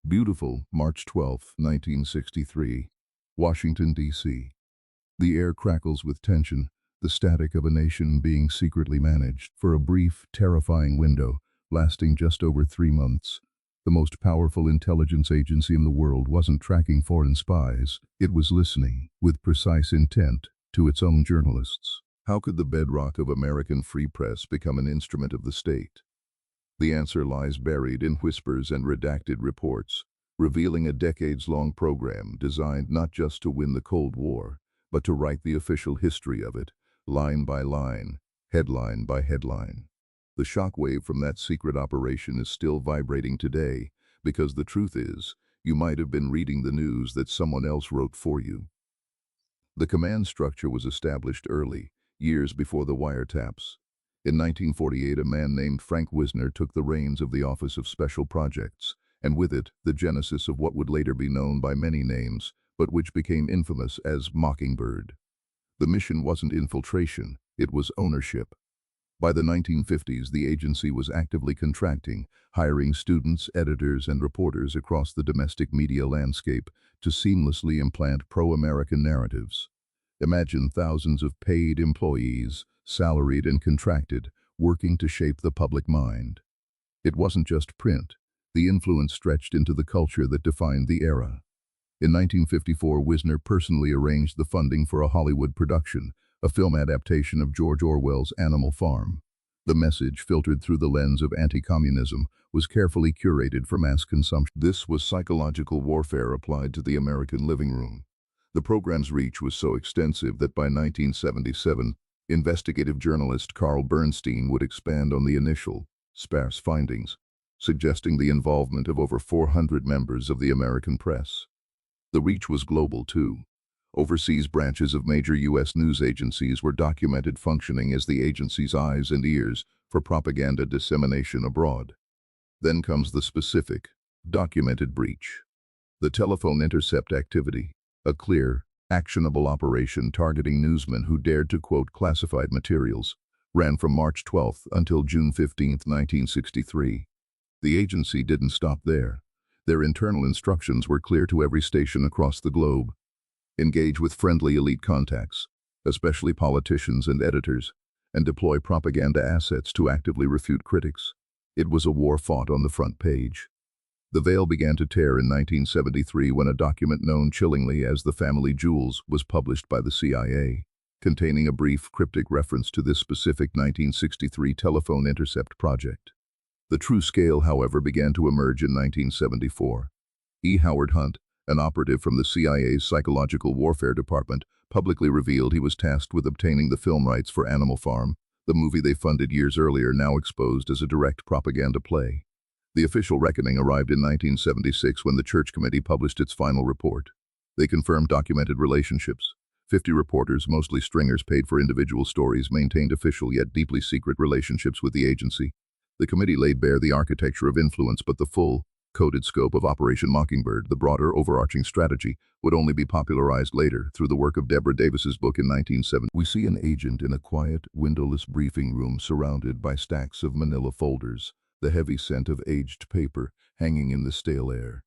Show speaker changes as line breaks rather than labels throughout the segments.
Beautiful, March 12, 1963, Washington, D.C. The air crackles with tension, the static of a nation being secretly managed. For a brief, terrifying window, lasting just over 3 months, the most powerful intelligence agency in the world wasn't tracking foreign spies, it was listening, with precise intent, to its own journalists. How could the bedrock of American free press become an instrument of the state? The answer lies buried in whispers and redacted reports, revealing a decades-long program designed not just to win the Cold War, but to write the official history of it, line by line, headline by headline. The shockwave from that secret operation is still vibrating today, because the truth is, you might have been reading the news that someone else wrote for you. The command structure was established early, years before the wiretaps. In 1948, a man named Frank Wisner took the reins of the Office of Special Projects, and with it, the genesis of what would later be known by many names, but which became infamous as Mockingbird. The mission wasn't infiltration, it was ownership. By the 1950s, the agency was actively contracting, hiring students, editors, and reporters across the domestic media landscape to seamlessly implant pro-American narratives. Imagine thousands of paid employees, salaried and contracted, working to shape the public mind. It wasn't just print. The influence stretched into the culture that defined the era. In 1954, Wisner personally arranged the funding for a Hollywood production, a film adaptation of George Orwell's Animal Farm. The message, filtered through the lens of anti-communism, was carefully curated for mass consumption. This was psychological warfare applied to the American living room. The program's reach was so extensive that by 1977, investigative journalist Carl Bernstein would expand on the initial, sparse findings, suggesting the involvement of over 400 members of the American press. The reach was global, too. Overseas branches of major U.S. news agencies were documented functioning as the agency's eyes and ears for propaganda dissemination abroad. Then comes the specific, documented breach. The telephone intercept activity, a clear, actionable operation targeting newsmen who dared to quote classified materials, ran from March 12 until June 15, 1963. The agency didn't stop there. Their internal instructions were clear to every station across the globe. Engage with friendly elite contacts, especially politicians and editors, and deploy propaganda assets to actively refute critics. It was a war fought on the front page. The veil began to tear in 1973 when a document known chillingly as the Family Jewels was published by the CIA, containing a brief, cryptic reference to this specific 1963 telephone intercept project. The true scale, however, began to emerge in 1974. E. Howard Hunt, an operative from the CIA's Psychological Warfare Department, publicly revealed he was tasked with obtaining the film rights for Animal Farm, the movie they funded years earlier, now exposed as a direct propaganda play. The official reckoning arrived in 1976 when the Church Committee published its final report. They confirmed documented relationships. 50 reporters, mostly stringers paid for individual stories, maintained official yet deeply secret relationships with the agency. The committee laid bare the architecture of influence, but the full, coded scope of Operation Mockingbird, the broader overarching strategy, would only be popularized later through the work of Deborah Davis's book in 1970. We see an agent in a quiet, windowless briefing room surrounded by stacks of manila folders, the heavy scent of aged paper hanging in the stale air.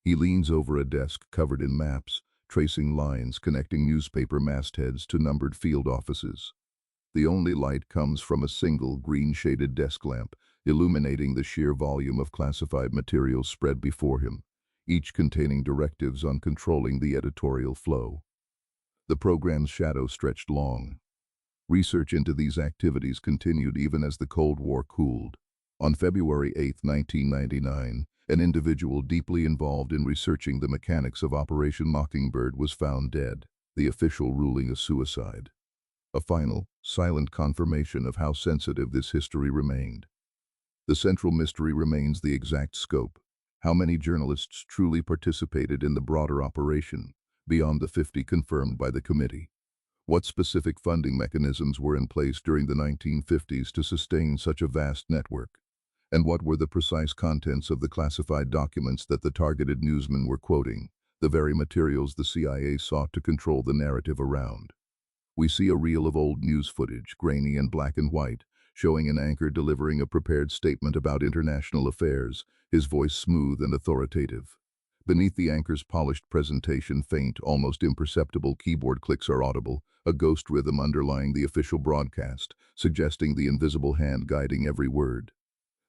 He leans over a desk covered in maps, tracing lines connecting newspaper mastheads to numbered field offices. The only light comes from a single green-shaded desk lamp, illuminating the sheer volume of classified materials spread before him, each containing directives on controlling the editorial flow. The program's shadow stretched long. Research into these activities continued even as the Cold War cooled. On February 8, 1999, an individual deeply involved in researching the mechanics of Operation Mockingbird was found dead, the official ruling a suicide. A final, silent confirmation of how sensitive this history remained. The central mystery remains the exact scope. How many journalists truly participated in the broader operation, beyond the 50 confirmed by the committee? What specific funding mechanisms were in place during the 1950s to sustain such a vast network? And what were the precise contents of the classified documents that the targeted newsmen were quoting, the very materials the CIA sought to control the narrative around? We see a reel of old news footage, grainy and black and white, showing an anchor delivering a prepared statement about international affairs, his voice smooth and authoritative. Beneath the anchor's polished presentation, faint, almost imperceptible keyboard clicks are audible, a ghost rhythm underlying the official broadcast, suggesting the invisible hand guiding every word.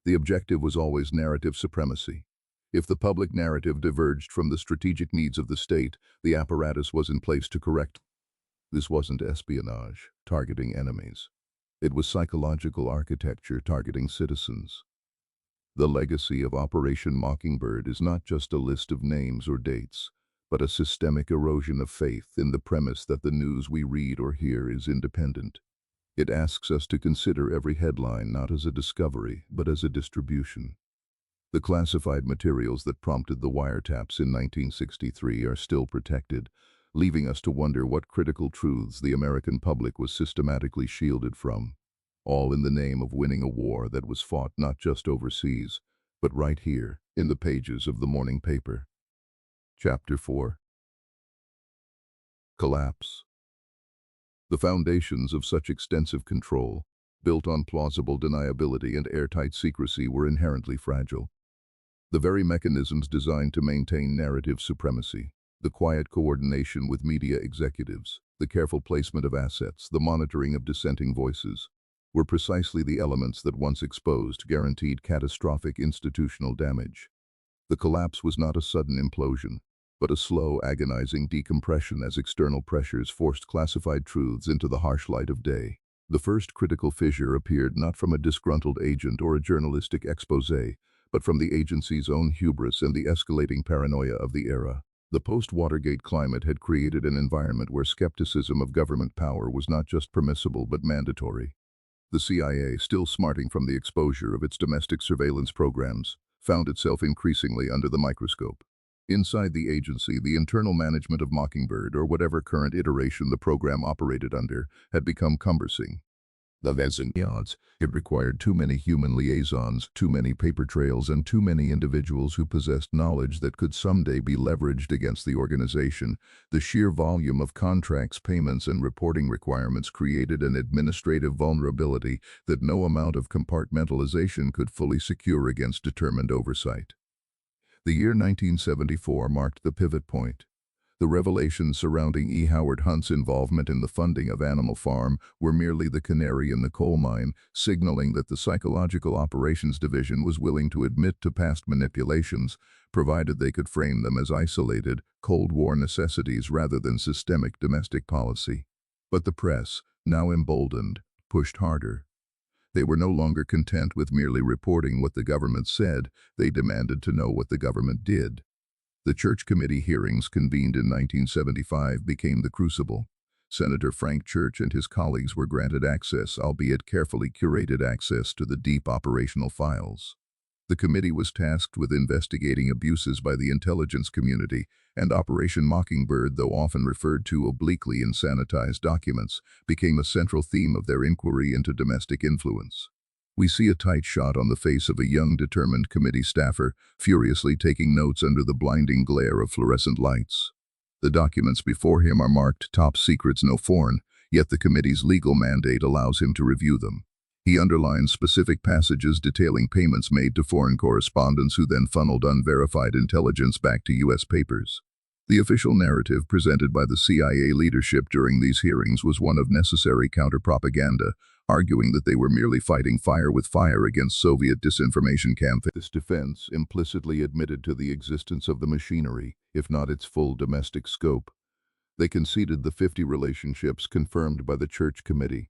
The objective was always narrative supremacy. If the public narrative diverged from the strategic needs of the state, the apparatus was in place to correct. This wasn't espionage, targeting enemies. It was psychological architecture targeting citizens. The legacy of Operation Mockingbird is not just a list of names or dates, but a systemic erosion of faith in the premise that the news we read or hear is independent. It asks us to consider every headline not as a discovery, but as a distribution. The classified materials that prompted the wiretaps in 1963 are still protected, leaving us to wonder what critical truths the American public was systematically shielded from, all in the name of winning a war that was fought not just overseas, but right here, in the pages of the morning paper. Chapter 4. Collapse. The foundations of such extensive control, built on plausible deniability and airtight secrecy, were inherently fragile. The very mechanisms designed to maintain narrative supremacy, the quiet coordination with media executives, the careful placement of assets, the monitoring of dissenting voices, were precisely the elements that, once exposed, guaranteed catastrophic institutional damage. The collapse was not a sudden implosion, but a slow, agonizing decompression as external pressures forced classified truths into the harsh light of day. The first critical fissure appeared not from a disgruntled agent or a journalistic exposé, but from the agency's own hubris and the escalating paranoia of the era. The post-Watergate climate had created an environment where skepticism of government power was not just permissible but mandatory. The CIA, still smarting from the exposure of its domestic surveillance programs, found itself increasingly under the microscope. Inside the agency, the internal management of Mockingbird, or whatever current iteration the program operated under, had become cumbersome. The odds. It required too many human liaisons, too many paper trails, and too many individuals who possessed knowledge that could someday be leveraged against the organization. The sheer volume of contracts, payments, and reporting requirements created an administrative vulnerability that no amount of compartmentalization could fully secure against determined oversight. The year 1974 marked the pivot point. The revelations surrounding E. Howard Hunt's involvement in the funding of Animal Farm were merely the canary in the coal mine, signaling that the Psychological Operations Division was willing to admit to past manipulations, provided they could frame them as isolated, Cold War necessities rather than systemic domestic policy. But the press, now emboldened, pushed harder. They were no longer content with merely reporting what the government said. They demanded to know what the government did. The Church Committee hearings convened in 1975 became the crucible. Senator Frank Church and his colleagues were granted access, albeit carefully curated access, to the deep operational files. The committee was tasked with investigating abuses by the intelligence community, and Operation Mockingbird, though often referred to obliquely in sanitized documents, became a central theme of their inquiry into domestic influence. We see a tight shot on the face of a young, determined committee staffer, furiously taking notes under the blinding glare of fluorescent lights. The documents before him are marked top secrets, no foreign, yet the committee's legal mandate allows him to review them. He underlines specific passages detailing payments made to foreign correspondents who then funneled unverified intelligence back to U.S. papers. The official narrative presented by the CIA leadership during these hearings was one of necessary counter-propaganda, arguing that they were merely fighting fire with fire against Soviet disinformation campaigns. This defense implicitly admitted to the existence of the machinery, if not its full domestic scope. They conceded the 50 relationships confirmed by the Church Committee,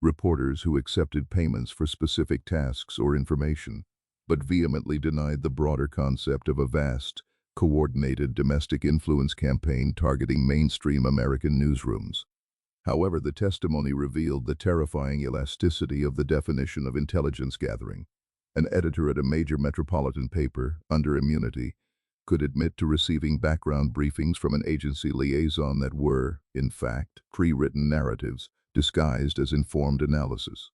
reporters who accepted payments for specific tasks or information, but vehemently denied the broader concept of a vast, coordinated domestic influence campaign targeting mainstream American newsrooms. However, the testimony revealed the terrifying elasticity of the definition of intelligence gathering. An editor at a major metropolitan paper, under immunity, could admit to receiving background briefings from an agency liaison that were, in fact, pre-written narratives disguised as informed analysis.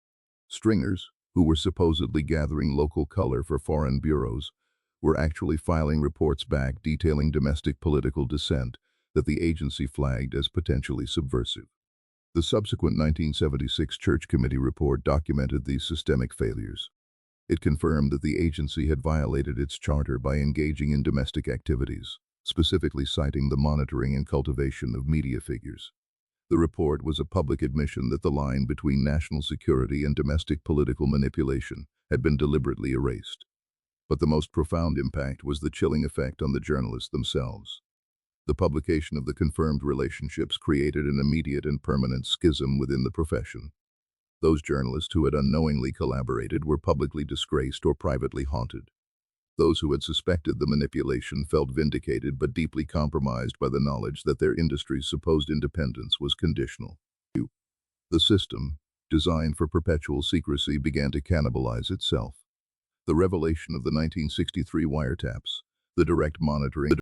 Stringers, who were supposedly gathering local color for foreign bureaus, were actually filing reports back detailing domestic political dissent that the agency flagged as potentially subversive. The subsequent 1976 Church Committee report documented these systemic failures. It confirmed that the agency had violated its charter by engaging in domestic activities, specifically citing the monitoring and cultivation of media figures. The report was a public admission that the line between national security and domestic political manipulation had been deliberately erased. But the most profound impact was the chilling effect on the journalists themselves. The publication of the confirmed relationships created an immediate and permanent schism within the profession. Those journalists who had unknowingly collaborated were publicly disgraced or privately haunted. Those who had suspected the manipulation felt vindicated but deeply compromised by the knowledge that their industry's supposed independence was conditional. The system, designed for perpetual secrecy, began to cannibalize itself. The revelation of the 1963 wiretaps, the direct monitoring